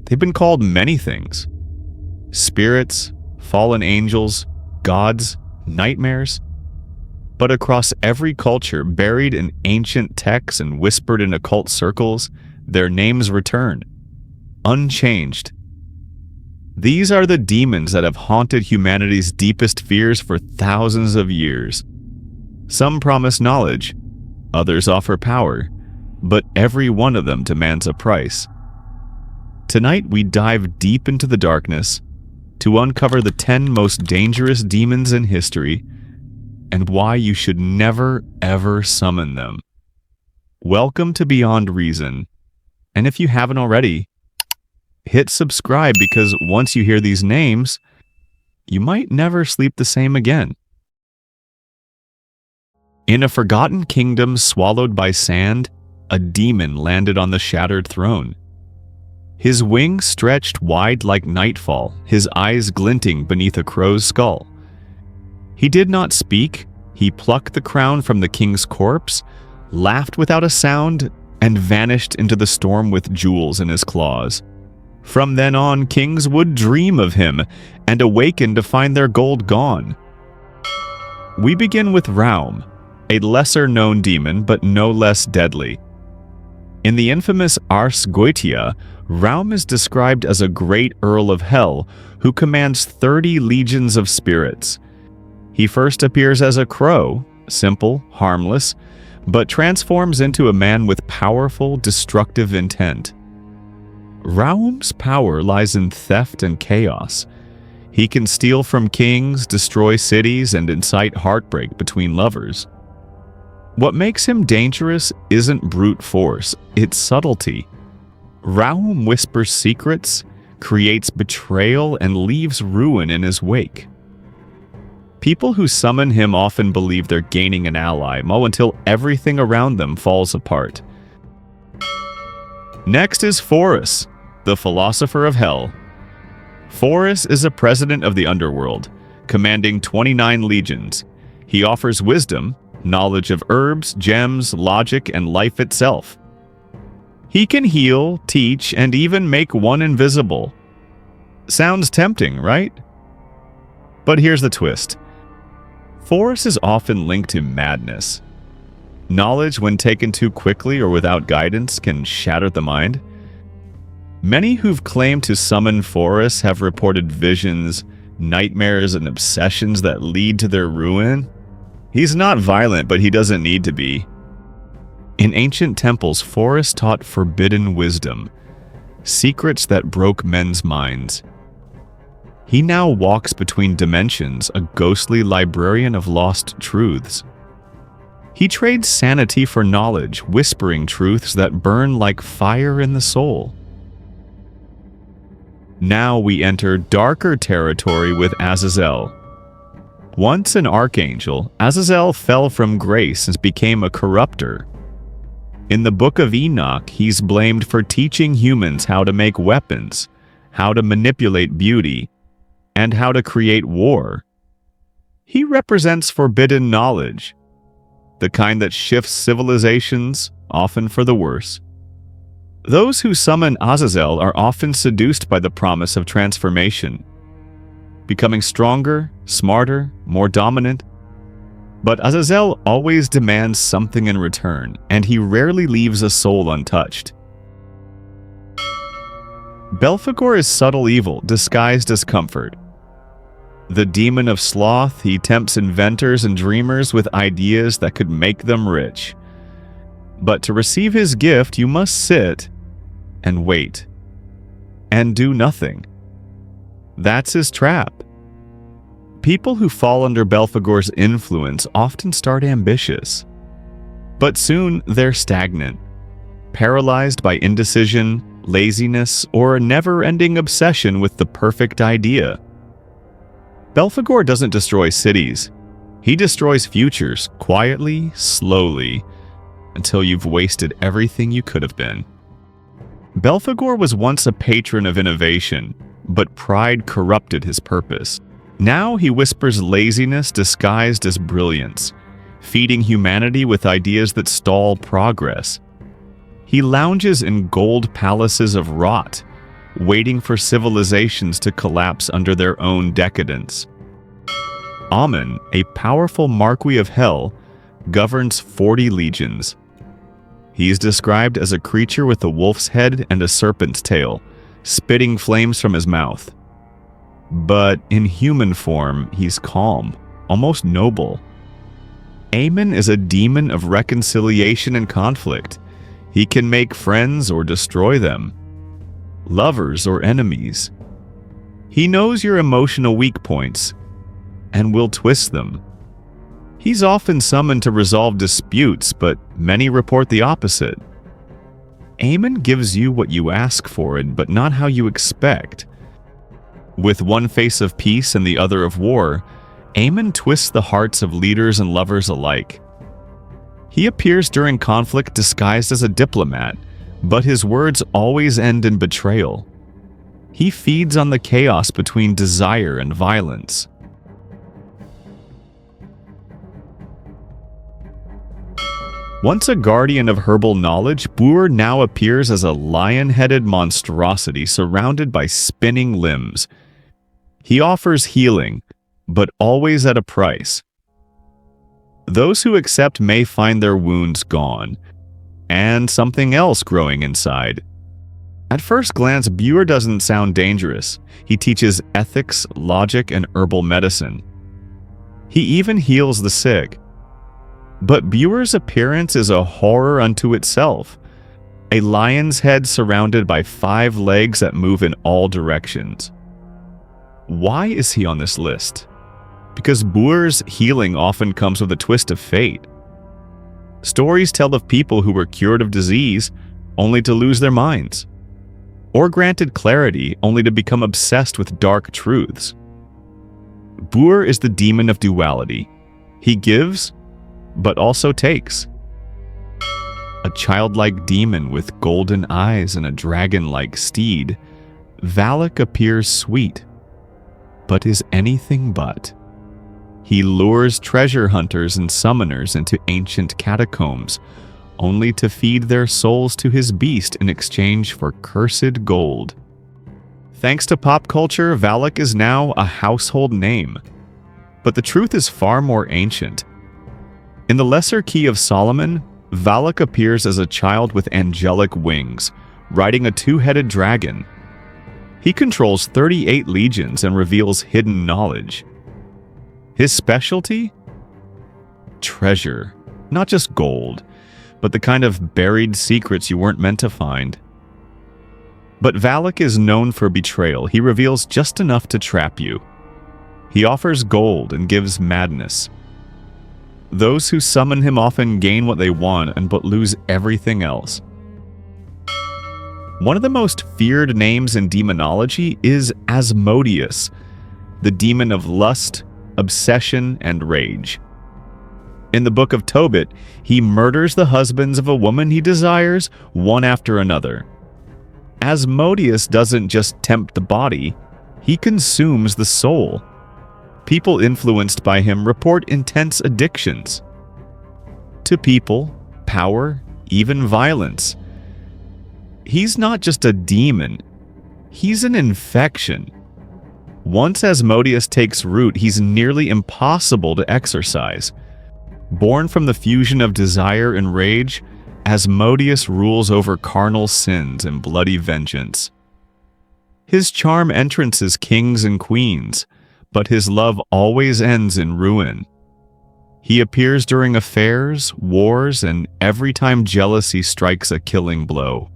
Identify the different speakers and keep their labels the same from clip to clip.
Speaker 1: They've been called many things: spirits, fallen angels, gods, nightmares. But across every culture, buried in ancient texts and whispered in occult circles, their names return, unchanged. These are the demons that have haunted humanity's deepest fears for thousands of years. Some promise knowledge, others offer power, but every one of them demands a price. Tonight we dive deep into the darkness to uncover the 10 most dangerous demons in history and why you should never, ever summon them. Welcome to Beyond Reason, and if you haven't already, hit subscribe because once you hear these names, you might never sleep the same again. In a forgotten kingdom swallowed by sand, a demon landed on the shattered throne. His wings stretched wide like nightfall, his eyes glinting beneath a crow's skull. He did not speak. He plucked the crown from the king's corpse, laughed without a sound, and vanished into the storm with jewels in his claws. From then on, kings would dream of him and awaken to find their gold gone. We begin with Raum, a lesser-known demon but no less deadly. In the infamous Ars Goetia, Raum is described as a great Earl of Hell who commands 30 legions of spirits. He first appears as a crow, simple, harmless, but transforms into a man with powerful, destructive intent. Raum's power lies in theft and chaos. He can steal from kings, destroy cities, and incite heartbreak between lovers. What makes him dangerous isn't brute force, it's subtlety. Raum whispers secrets, creates betrayal, and leaves ruin in his wake. People who summon him often believe they're gaining an ally, until everything around them falls apart. Next is Foras, the philosopher of hell. Foras is a president of the underworld, commanding 29 legions. He offers wisdom, knowledge of herbs, gems, logic, and life itself. He can heal, teach, and even make one invisible. Sounds tempting, right? But here's the twist. Foras is often linked to madness. Knowledge, when taken too quickly or without guidance, can shatter the mind. Many who've claimed to summon Foras have reported visions, nightmares, and obsessions that lead to their ruin. He's not violent, but he doesn't need to be. In ancient temples, Foras taught forbidden wisdom, secrets that broke men's minds. He now walks between dimensions, a ghostly librarian of lost truths. He trades sanity for knowledge, whispering truths that burn like fire in the soul. Now we enter darker territory with Azazel. Once an archangel, Azazel fell from grace and became a corrupter. In the Book of Enoch, he's blamed for teaching humans how to make weapons, how to manipulate beauty, and how to create war. He represents forbidden knowledge, the kind that shifts civilizations, often for the worse. Those who summon Azazel are often seduced by the promise of transformation, becoming stronger, smarter, more dominant. But Azazel always demands something in return, and he rarely leaves a soul untouched. Belphegor is subtle evil disguised as comfort. The demon of sloth, he tempts inventors and dreamers with ideas that could make them rich. But to receive his gift, you must sit and wait and do nothing. That's his trap. People who fall under Belphegor's influence often start ambitious, but soon they're stagnant, paralyzed by indecision, laziness, or a never-ending obsession with the perfect idea. Belphegor doesn't destroy cities. He destroys futures, quietly, slowly, until you've wasted everything you could have been. Belphegor was once a patron of innovation, but pride corrupted his purpose. Now he whispers laziness disguised as brilliance, feeding humanity with ideas that stall progress. He lounges in gold palaces of rot, waiting for civilizations to collapse under their own decadence. Ammon, a powerful marquis of hell, governs 40 legions. He is described as a creature with a wolf's head and a serpent's tail, spitting flames from his mouth. But in human form, he's calm, almost noble. Ammon is a demon of reconciliation and conflict. He can make friends or destroy them, lovers or enemies. He knows your emotional weak points and will twist them. He's often summoned to resolve disputes, but many report the opposite. Ammon gives you what you ask for, but not how you expect. With one face of peace and the other of war, Ammon twists the hearts of leaders and lovers alike. He appears during conflict disguised as a diplomat, but his words always end in betrayal. He feeds on the chaos between desire and violence. Once a guardian of herbal knowledge, Bur now appears as a lion-headed monstrosity surrounded by spinning limbs. He offers healing, but always at a price. Those who accept may find their wounds gone, and something else growing inside. At first glance, Bur doesn't sound dangerous. He teaches ethics, logic, and herbal medicine. He even heals the sick. But Bur's appearance is a horror unto itself. A lion's head surrounded by 5 legs that move in all directions. Why is he on this list? Because Bur's healing often comes with a twist of fate. Stories tell of people who were cured of disease only to lose their minds, or granted clarity only to become obsessed with dark truths. Bur is the demon of duality. He gives, but also takes. A childlike demon with golden eyes and a dragon-like steed, Valak appears sweet, but is anything but. He lures treasure hunters and summoners into ancient catacombs, only to feed their souls to his beast in exchange for cursed gold. Thanks to pop culture, Valak is now a household name. But the truth is far more ancient. In the Lesser Key of Solomon, Valak appears as a child with angelic wings, riding a 2-headed dragon. He controls 38 legions and reveals hidden knowledge. His specialty? Treasure. Not just gold, but the kind of buried secrets you weren't meant to find. But Valak is known for betrayal. He reveals just enough to trap you. He offers gold and gives madness. Those who summon him often gain what they want but lose everything else. One of the most feared names in demonology is Asmodeus, the demon of lust, obsession, and rage. In the Book of Tobit, he murders the husbands of a woman he desires, one after another. Asmodeus doesn't just tempt the body, he consumes the soul. People influenced by him report intense addictions to people, power, even violence. He's not just a demon, he's an infection. Once Asmodeus takes root, he's nearly impossible to exorcise. Born from the fusion of desire and rage, Asmodeus rules over carnal sins and bloody vengeance. His charm entrances kings and queens, but his love always ends in ruin. He appears during affairs, wars, and every time jealousy strikes a killing blow.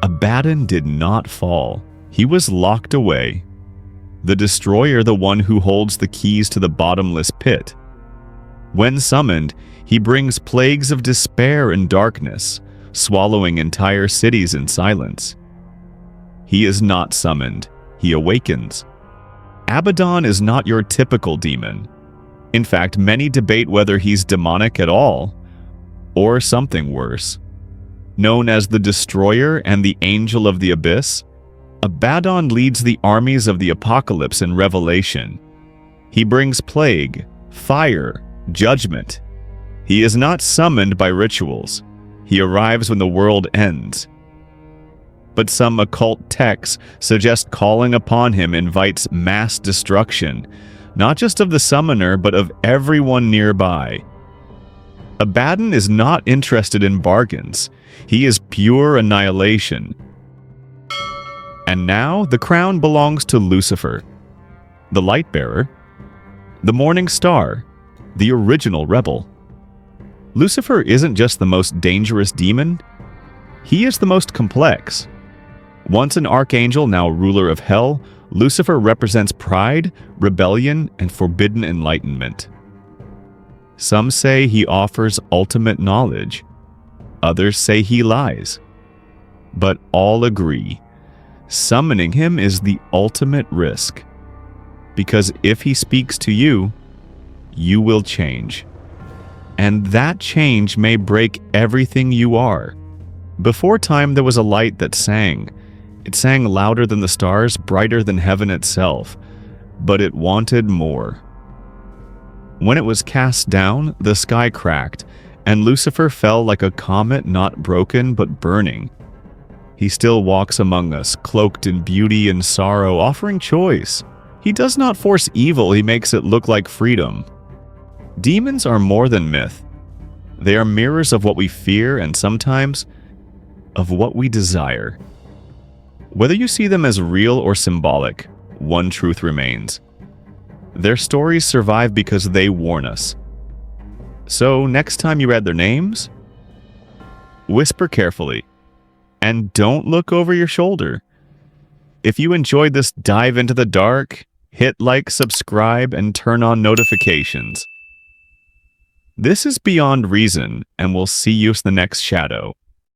Speaker 1: Abaddon did not fall. He was locked away. The destroyer, the one who holds the keys to the bottomless pit. When summoned, he brings plagues of despair and darkness, swallowing entire cities in silence. He is not summoned, he awakens. Abaddon is not your typical demon. In fact, many debate whether he's demonic at all, or something worse. Known as the Destroyer and the Angel of the Abyss, Abaddon leads the armies of the Apocalypse in Revelation. He brings plague, fire, judgment. He is not summoned by rituals. He arrives when the world ends. but some occult texts suggest calling upon him invites mass destruction, not just of the summoner, but of everyone nearby. Abaddon is not interested in bargains. He is pure annihilation. And now the crown belongs to Lucifer, the light-bearer, the morning star, the original rebel. Lucifer isn't just the most dangerous demon, he is the most complex. Once an archangel, now ruler of hell, Lucifer represents pride, rebellion, and forbidden enlightenment. Some say he offers ultimate knowledge. Others say he lies. But all agree, summoning him is the ultimate risk. Because if he speaks to you, you will change. And that change may break everything you are. Before time, there was a light that sang. It sang louder than the stars, brighter than heaven itself. But it wanted more. When it was cast down, the sky cracked, and Lucifer fell like a comet, not broken, but burning. He still walks among us, cloaked in beauty and sorrow, offering choice. He does not force evil, he makes it look like freedom. Demons are more than myth. They are mirrors of what we fear and sometimes of what we desire. Whether you see them as real or symbolic, one truth remains. Their stories survive because they warn us. So next time you read their names, whisper carefully and don't look over your shoulder. If you enjoyed this dive into the dark, hit like, subscribe, and turn on notifications. This is Beyond Reason, and we'll see you in the next shadow.